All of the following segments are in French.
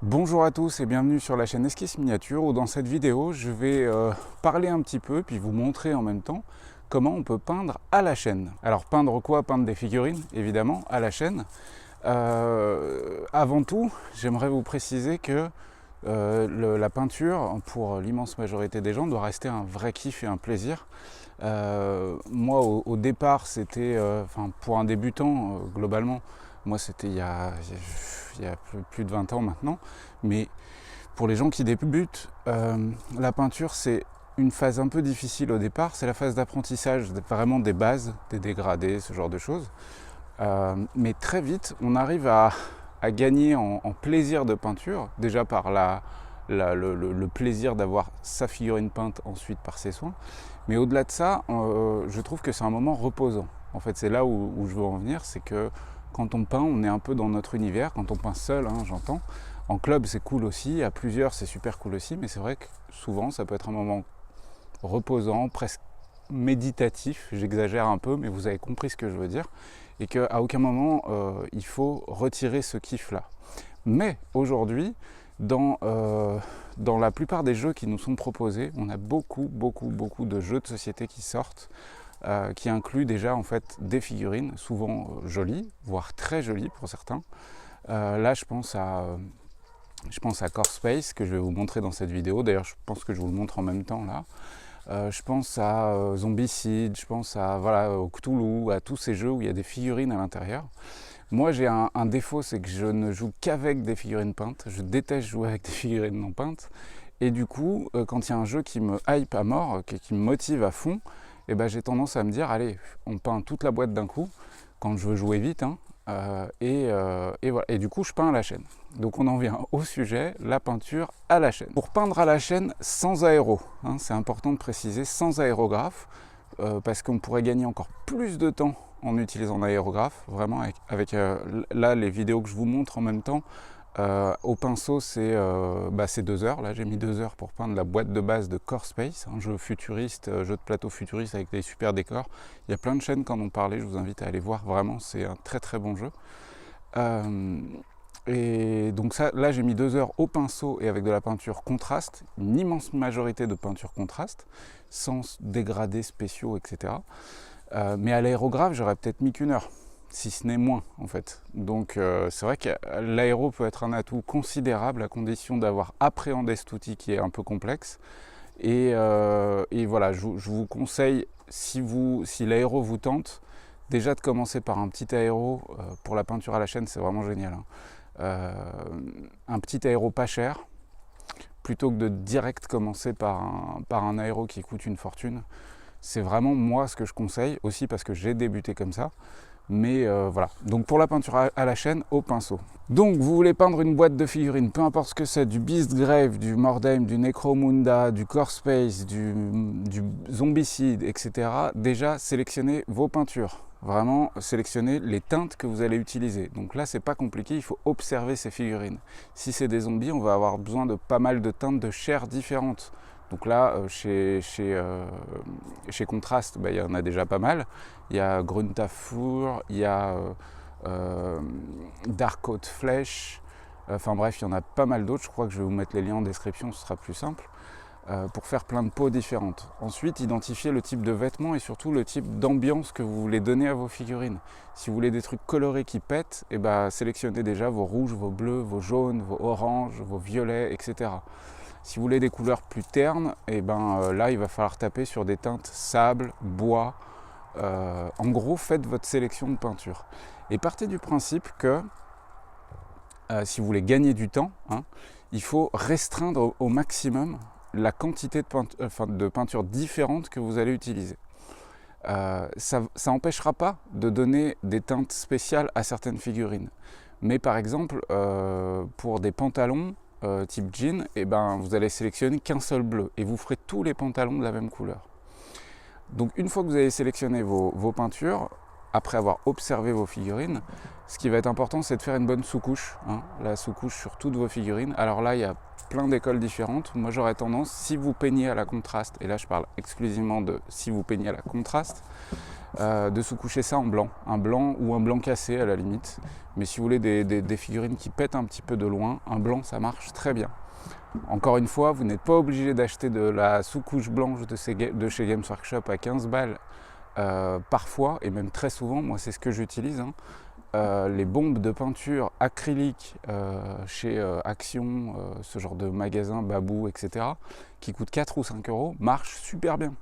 Bonjour à tous et bienvenue sur la chaîne Esquisse Miniature où dans cette vidéo je vais parler un petit peu puis vous montrer en même temps comment on peut peindre à la chaîne. Alors peindre quoi? Peindre des figurines évidemment à la chaîne. Avant tout j'aimerais vous préciser que la peinture pour l'immense majorité des gens doit rester un vrai kiff et un plaisir. Moi au départ c'était, pour un débutant globalement, moi c'était il y a plus de 20 ans maintenant, mais pour les gens qui débutent, la peinture c'est une phase un peu difficile au départ, c'est la phase d'apprentissage vraiment des bases, des dégradés, ce genre de choses. Mais très vite on arrive à gagner en plaisir de peinture, déjà par le plaisir d'avoir sa figurine peinte ensuite par ses soins, mais au-delà de ça, je trouve que c'est un moment reposant. En fait, c'est là où je veux en venir, c'est que quand on peint, on est un peu dans notre univers, quand on peint seul, hein, j'entends. En club, c'est cool aussi, à plusieurs, c'est super cool aussi, mais c'est vrai que souvent, ça peut être un moment reposant, presque méditatif, j'exagère un peu, mais vous avez compris ce que je veux dire, et qu'à aucun moment, il faut retirer ce kiff-là. Mais aujourd'hui, dans la plupart des jeux qui nous sont proposés, on a beaucoup de jeux de société qui sortent, qui incluent déjà en fait des figurines, souvent jolies, voire très jolies pour certains. Là, je pense à Core Space, que je vais vous montrer dans cette vidéo. D'ailleurs, je pense que je vous le montre en même temps là. Je pense à Zombicide, je pense à au Cthulhu, à tous ces jeux où il y a des figurines à l'intérieur. Moi j'ai un défaut, c'est que je ne joue qu'avec des figurines peintes. Je déteste jouer avec des figurines non peintes. Et du coup, quand il y a un jeu qui me hype à mort, qui me motive à fond, eh ben, j'ai tendance à me dire, allez, on peint toute la boîte d'un coup, quand je veux jouer vite, hein, et voilà. Et du coup, je peins à la chaîne. Donc on en vient au sujet, la peinture à la chaîne. Pour peindre à la chaîne sans aéro, hein, c'est important de préciser, sans aérographe, parce qu'on pourrait gagner encore plus de temps en utilisant l'aérographe, vraiment avec là les vidéos que je vous montre en même temps. Au pinceau c'est 2 heures, là j'ai mis 2 heures pour peindre la boîte de base de Core Space, un jeu futuriste, jeu de plateau futuriste avec des super décors. Il y a plein de chaînes qui en ont parlé, je vous invite à aller voir, vraiment c'est un très bon jeu. Et donc ça, là j'ai mis 2 heures au pinceau et avec de la peinture contraste, une immense majorité de peinture contraste, sans dégradés spéciaux, etc. Mais à l'aérographe, j'aurais peut-être mis qu'1 heure, si ce n'est moins en fait. Donc c'est vrai que l'aéro peut être un atout considérable à condition d'avoir appréhendé cet outil qui est un peu complexe. Et voilà, je vous conseille, si l'aéro vous tente, déjà de commencer par un petit aéro. Pour la peinture à la chaîne, c'est vraiment génial, hein. Un petit aéro pas cher, plutôt que de direct commencer par un aéro qui coûte une fortune. C'est vraiment moi ce que je conseille, aussi parce que j'ai débuté comme ça. Mais voilà, donc pour la peinture à la chaîne, au pinceau. Donc vous voulez peindre une boîte de figurines, peu importe ce que c'est, du Beastgrave, du Mordheim, du Necromunda, du Core Space, du Zombicide, etc. Déjà sélectionnez vos peintures. Vraiment sélectionnez les teintes que vous allez utiliser. Donc là c'est pas compliqué, il faut observer ces figurines. Si c'est des zombies, on va avoir besoin de pas mal de teintes de chair différentes. Donc là, chez Contrast, il y en a déjà pas mal. Il y a Gruntafur, il y a Dark Haute Flèche. Enfin bref, il y en a pas mal d'autres. Je crois que je vais vous mettre les liens en description, ce sera plus simple. Pour faire plein de peaux différentes. Ensuite, identifiez le type de vêtements et surtout le type d'ambiance que vous voulez donner à vos figurines. Si vous voulez des trucs colorés qui pètent, sélectionnez déjà vos rouges, vos bleus, vos jaunes, vos oranges, vos violets, etc. Si vous voulez des couleurs plus ternes, là il va falloir taper sur des teintes sable, bois. En gros, faites votre sélection de peinture. Et partez du principe que si vous voulez gagner du temps, hein, il faut restreindre au maximum la quantité de peinture différente que vous allez utiliser. Ça n'empêchera pas de donner des teintes spéciales à certaines figurines. Mais par exemple, pour des pantalons, type jean, vous allez sélectionner qu'un seul bleu et vous ferez tous les pantalons de la même couleur. Donc une fois que vous avez sélectionné vos peintures, après avoir observé vos figurines, ce qui va être important, c'est de faire une bonne sous-couche, hein, la sous-couche sur toutes vos figurines. Alors là, il y a plein d'écoles différentes. Moi, j'aurais tendance, si vous peignez à la contraste, et là je parle exclusivement de si vous peignez à la contraste, de sous-coucher ça en blanc, un blanc ou un blanc cassé à la limite. Mais si vous voulez des figurines qui pètent un petit peu de loin, un blanc ça marche très bien. Encore une fois, vous n'êtes pas obligé d'acheter de la sous-couche blanche de chez Games Workshop à 15 balles parfois, et même très souvent, moi c'est ce que j'utilise. Hein. Les bombes de peinture acrylique chez Action, ce genre de magasin, Babou, etc., qui coûtent 4 ou 5 euros, marchent super bien.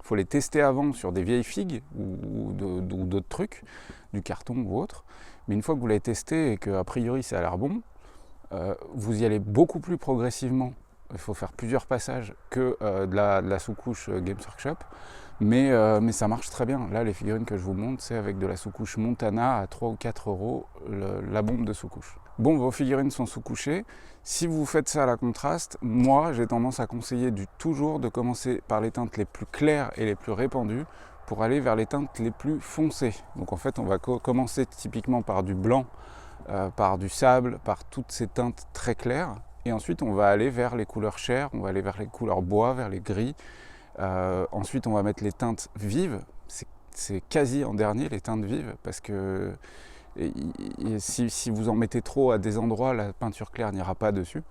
Il faut les tester avant sur des vieilles figues ou d'autres trucs, du carton ou autre. Mais une fois que vous l'avez testé et qu'a priori ça a l'air bon, vous y allez beaucoup plus progressivement. Il faut faire plusieurs passages que de la sous-couche Games Workshop. Mais ça marche très bien. Là, les figurines que je vous montre, c'est avec de la sous-couche Montana à 3 ou 4 euros la bombe de sous-couche. Bon, vos figurines sont sous-couchées. Si vous faites ça à la contraste, moi, j'ai tendance à conseiller toujours de commencer par les teintes les plus claires et les plus répandues pour aller vers les teintes les plus foncées. Donc en fait, on va commencer typiquement par du blanc, par du sable, par toutes ces teintes très claires. Et ensuite, on va aller vers les couleurs chères, on va aller vers les couleurs bois, vers les gris. Ensuite, on va mettre les teintes vives. C'est quasi en dernier, les teintes vives, parce que si vous en mettez trop à des endroits, la peinture claire n'ira pas dessus.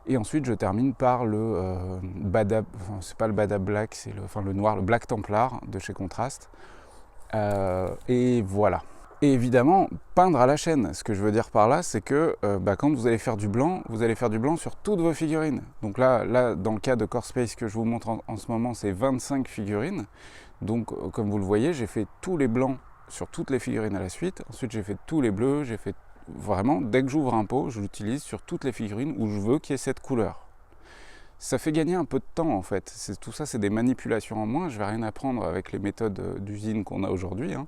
Et ensuite, je termine par le Bada, enfin, c'est pas le Bada Black, c'est le noir, le Black Templar de chez Contrast. Et voilà. Et évidemment, peindre à la chaîne. Ce que je veux dire par là, c'est que quand vous allez faire du blanc sur toutes vos figurines. Donc là dans le cas de Core Space que je vous montre en ce moment, c'est 25 figurines. Donc comme vous le voyez, j'ai fait tous les blancs sur toutes les figurines à la suite. Ensuite, j'ai fait tous les bleus. J'ai fait vraiment, dès que j'ouvre un pot, je l'utilise sur toutes les figurines où je veux qu'il y ait cette couleur. Ça fait gagner un peu de temps en fait. Tout ça, c'est des manipulations en moins. Je ne vais rien apprendre avec les méthodes d'usine qu'on a aujourd'hui. Hein.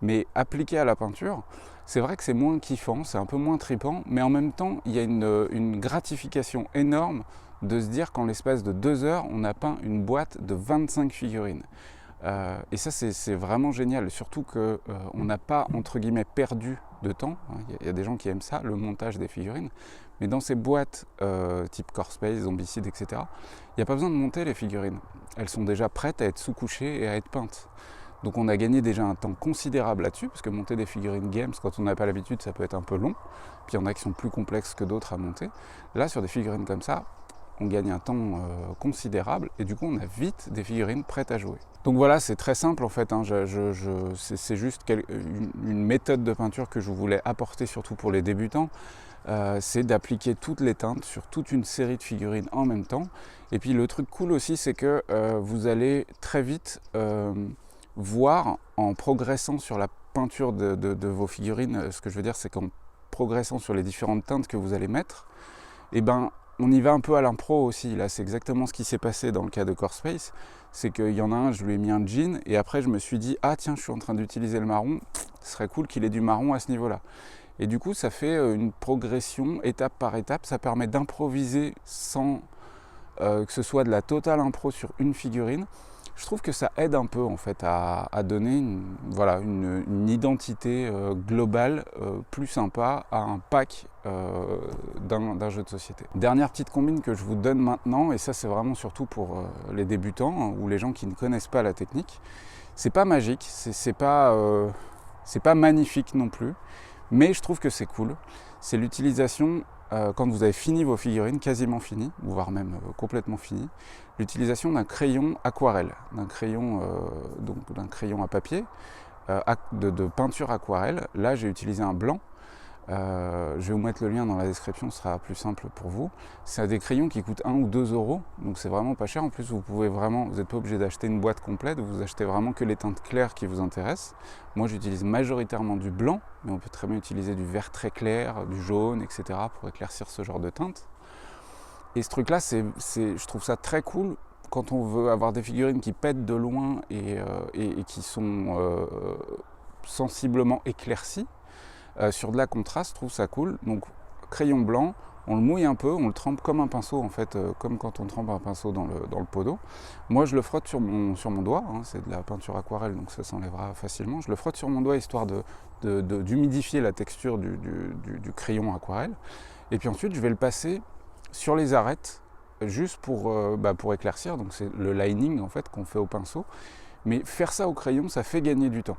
Mais appliqué à la peinture, c'est vrai que c'est moins kiffant, c'est un peu moins tripant, mais en même temps, il y a une gratification énorme de se dire qu'en l'espace de 2 heures, on a peint une boîte de 25 figurines. Et ça, c'est vraiment génial, surtout qu'on n'a pas, entre guillemets, perdu de temps. Il y a des gens qui aiment ça, le montage des figurines. Mais dans ces boîtes type Core Space, Zombicide, etc., il n'y a pas besoin de monter les figurines. Elles sont déjà prêtes à être sous-couchées et à être peintes. Donc on a gagné déjà un temps considérable là-dessus, parce que monter des figurines games, quand on n'a pas l'habitude, ça peut être un peu long. Puis il y en a qui sont plus complexes que d'autres à monter. Là, sur des figurines comme ça, on gagne un temps considérable, et du coup, on a vite des figurines prêtes à jouer. Donc voilà, c'est très simple en fait. Hein. C'est juste une méthode de peinture que je voulais apporter, surtout pour les débutants. C'est d'appliquer toutes les teintes sur toute une série de figurines en même temps. Et puis le truc cool aussi, c'est que vous allez très vite voir en progressant sur la peinture de vos figurines, ce que je veux dire, c'est qu'en progressant sur les différentes teintes que vous allez mettre, et ben on y va un peu à l'impro aussi. Là, c'est exactement ce qui s'est passé dans le cas de Core Space. C'est qu'il y en a un, je lui ai mis un jean, et après je me suis dit, ah tiens, je suis en train d'utiliser le marron, ce serait cool qu'il ait du marron à ce niveau-là. Et du coup, ça fait une progression étape par étape. Ça permet d'improviser sans que ce soit de la totale impro sur une figurine. Je trouve que ça aide un peu en fait à donner une identité globale plus sympa à un pack d'un jeu de société. Dernière petite combine que je vous donne maintenant, et ça c'est vraiment surtout pour les débutants hein, ou les gens qui ne connaissent pas la technique. C'est pas magique, c'est pas magnifique non plus, mais je trouve que c'est cool. C'est l'utilisation quand vous avez fini vos figurines, quasiment fini, voire même complètement fini, l'utilisation d'un crayon aquarelle, d'un crayon à papier, de peinture aquarelle. Là, j'ai utilisé un blanc. Je vais vous mettre le lien dans la description, ce sera plus simple pour vous. C'est des crayons qui coûtent 1 ou 2 euros, donc c'est vraiment pas cher. En plus, vous n'êtes pas obligé d'acheter une boîte complète, vous achetez vraiment que les teintes claires qui vous intéressent. Moi, j'utilise majoritairement du blanc, mais on peut très bien utiliser du vert très clair, du jaune, etc. pour éclaircir ce genre de teinte. Et ce truc-là, je trouve ça très cool quand on veut avoir des figurines qui pètent de loin et qui sont sensiblement éclaircies. Sur de la contraste, je trouve ça cool. Donc crayon blanc, on le mouille un peu, on le trempe comme un pinceau en fait, comme quand on trempe un pinceau dans le pot d'eau. Moi je le frotte sur mon doigt, hein, c'est de la peinture aquarelle donc ça s'enlèvera facilement. Je le frotte sur mon doigt histoire d'humidifier la texture du crayon aquarelle. Et puis ensuite je vais le passer sur les arêtes, juste pour éclaircir, donc c'est le lining en fait qu'on fait au pinceau. Mais faire ça au crayon, ça fait gagner du temps.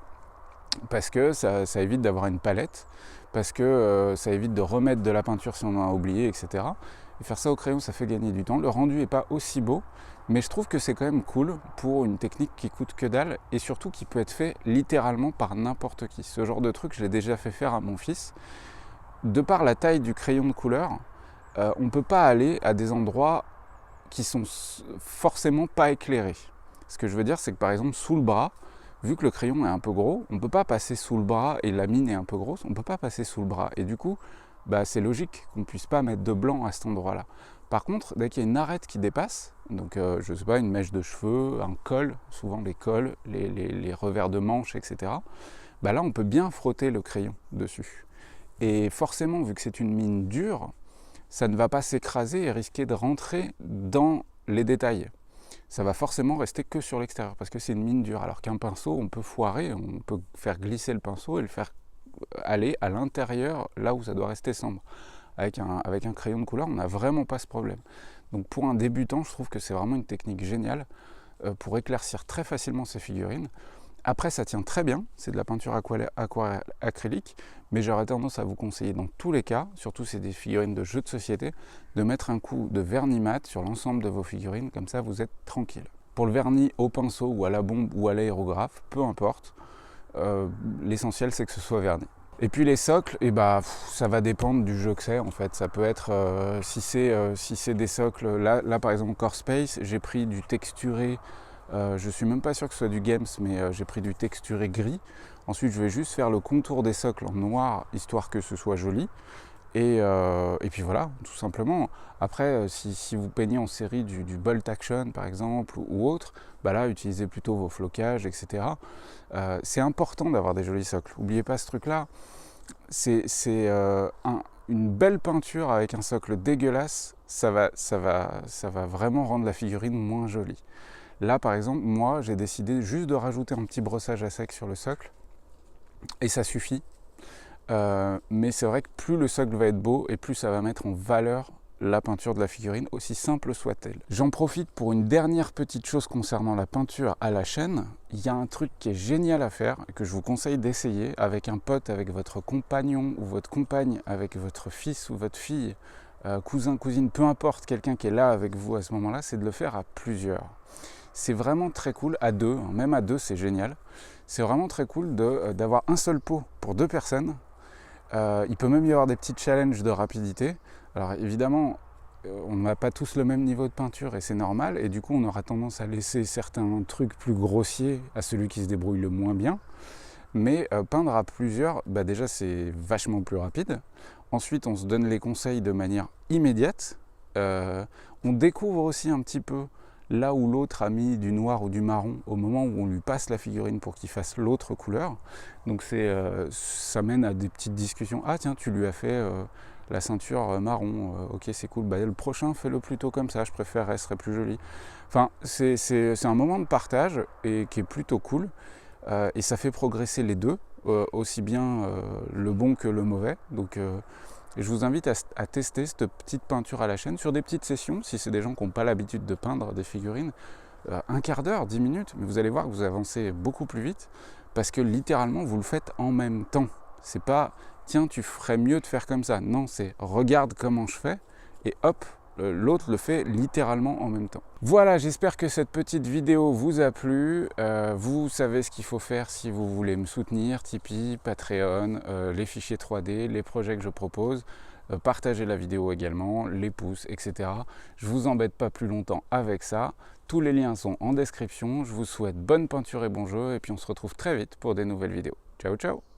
Parce que ça évite d'avoir une palette, parce que ça évite de remettre de la peinture si on en a oublié, etc. Et faire ça au crayon, ça fait gagner du temps. Le rendu n'est pas aussi beau, mais je trouve que c'est quand même cool pour une technique qui coûte que dalle et surtout qui peut être fait littéralement par n'importe qui. Ce genre de truc, je l'ai déjà fait faire à mon fils. De par la taille du crayon de couleur, on ne peut pas aller à des endroits qui sont forcément pas éclairés. Ce que je veux dire, c'est que par exemple, sous le bras, vu que le crayon est un peu gros, on ne peut pas passer sous le bras et la mine est un peu grosse, on ne peut pas passer sous le bras. Et du coup, c'est logique qu'on ne puisse pas mettre de blanc à cet endroit-là. Par contre, dès qu'il y a une arête qui dépasse, donc je ne sais pas, une mèche de cheveux, un col, souvent les cols, les revers de manche, etc., là on peut bien frotter le crayon dessus. Et forcément, vu que c'est une mine dure, ça ne va pas s'écraser et risquer de rentrer dans les détails. Ça va forcément rester que sur l'extérieur parce que c'est une mine dure. Alors qu'un pinceau, on peut foirer, on peut faire glisser le pinceau et le faire aller à l'intérieur, là où ça doit rester sombre. Avec un crayon de couleur, on n'a vraiment pas ce problème. Donc pour un débutant, je trouve que c'est vraiment une technique géniale pour éclaircir très facilement ces figurines. Après, ça tient très bien, c'est de la peinture aquarelle acrylique, mais j'aurais tendance à vous conseiller dans tous les cas, surtout c'est des figurines de jeux de société, de mettre un coup de vernis mat sur l'ensemble de vos figurines, comme ça vous êtes tranquille. Pour le vernis au pinceau ou à la bombe ou à l'aérographe, peu importe, l'essentiel c'est que ce soit verni. Et puis les socles, ça va dépendre du jeu que c'est en fait. Ça peut être, si c'est des socles, là par exemple Core Space, j'ai pris du texturé. Je suis même pas sûr que ce soit du Games, mais j'ai pris du texturé gris. Ensuite, je vais juste faire le contour des socles en noir, histoire que ce soit joli. Et puis voilà, tout simplement. Après, si vous peignez en série du Bolt Action, par exemple, ou autre, là, utilisez plutôt vos flocages, etc. C'est important d'avoir des jolis socles. N'oubliez pas ce truc-là. C'est une belle peinture avec un socle dégueulasse, ça va vraiment rendre la figurine moins jolie. Là, par exemple, moi, j'ai décidé juste de rajouter un petit brossage à sec sur le socle, et ça suffit. Mais c'est vrai que plus le socle va être beau, et plus ça va mettre en valeur la peinture de la figurine, aussi simple soit-elle. J'en profite pour une dernière petite chose concernant la peinture à la chaîne. Il y a un truc qui est génial à faire, et que je vous conseille d'essayer avec un pote, avec votre compagnon, ou votre compagne, avec votre fils ou votre fille, cousin, cousine, peu importe, quelqu'un qui est là avec vous à ce moment-là, c'est de le faire à plusieurs. C'est vraiment très cool, à deux, même à deux c'est génial. C'est vraiment très cool d'avoir un seul pot pour deux personnes. Il peut même y avoir des petits challenges de rapidité. Alors évidemment, on n'a pas tous le même niveau de peinture et c'est normal. Et du coup, on aura tendance à laisser certains trucs plus grossiers à celui qui se débrouille le moins bien. Mais peindre à plusieurs, déjà c'est vachement plus rapide. Ensuite, on se donne les conseils de manière immédiate. On découvre aussi un petit peu là où l'autre a mis du noir ou du marron au moment où on lui passe la figurine pour qu'il fasse l'autre couleur. Donc ça mène à des petites discussions. Ah tiens, tu lui as fait la ceinture marron, ok c'est cool, le prochain fais-le plutôt comme ça, je préférerais, ce serait plus joli. Enfin, c'est un moment de partage et qui est plutôt cool. Et ça fait progresser les deux, aussi bien le bon que le mauvais. Donc je vous invite à tester cette petite peinture à la chaîne sur des petites sessions, si c'est des gens qui n'ont pas l'habitude de peindre des figurines, un quart d'heure, 10 minutes, mais vous allez voir que vous avancez beaucoup plus vite, parce que littéralement vous le faites en même temps. C'est pas, tiens tu ferais mieux de faire comme ça, non c'est regarde comment je fais, et hop, l'autre le fait littéralement en même temps. Voilà, j'espère que cette petite vidéo vous a plu. Vous savez ce qu'il faut faire si vous voulez me soutenir, Tipeee, Patreon, les fichiers 3D, les projets que je propose. Partagez la vidéo également, les pouces, etc. Je ne vous embête pas plus longtemps avec ça. Tous les liens sont en description. Je vous souhaite bonne peinture et bon jeu. Et puis on se retrouve très vite pour des nouvelles vidéos. Ciao, ciao!